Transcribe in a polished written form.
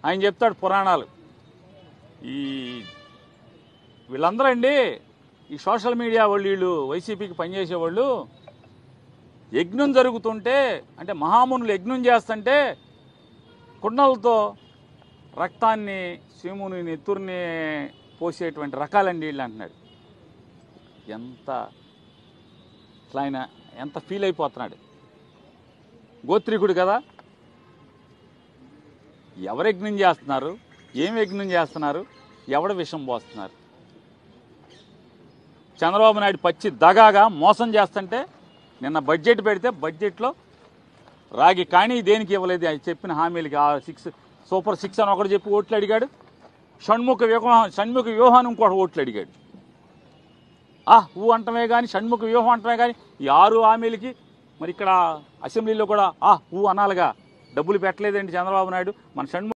ఆయన చెప్తాడు పురాణాలు. ఈ వీళ్ళందరూ అండి, ఈ సోషల్ మీడియా వాళ్ళు, వీళ్ళు వైసీపీకి పనిచేసేవాళ్ళు, యజ్ఞం జరుగుతుంటే అంటే మహామునులు యజ్ఞం చేస్తుంటే కుండలతో రక్తాన్ని, శివుని నెత్తుర్ని పోసేటువంటి రకాలండి వీళ్ళు అంటున్నాడు. ఎంత ఇట్లా ఆయన ఎంత ఫీల్ అయిపోతున్నాడు. గోత్రికుడు కదా, ఎవరు యజ్ఞం చేస్తున్నారు, ఏం యజ్ఞం చేస్తున్నారు, ఎవడ విషం పోస్తున్నారు? చంద్రబాబు నాయుడు పచ్చి దగాగా మోసం చేస్తుంటే నిన్న బడ్జెట్ పెడితే బడ్జెట్లో రాగి కానీ దేనికి ఇవ్వలేదు. ఆయన చెప్పిన హామీలకి ఆ 6 సూపర్ 6 అని ఒకటి చెప్పి ఓట్లు అడిగాడు. షణ్ముఖ వ్యూహాన్ని ఇంకోటి ఓట్లు అడిగాడు. ఊ అంటమే కానీ, షణ్ముఖ వ్యూహం అంటమే కానీ ఈ 6 హామీలకి మరి ఇక్కడ అసెంబ్లీలో కూడా ఊ అనాలిగా. డబ్బులు పెట్టలేదండి చంద్రబాబు నాయుడు. మన షణ్ముఖ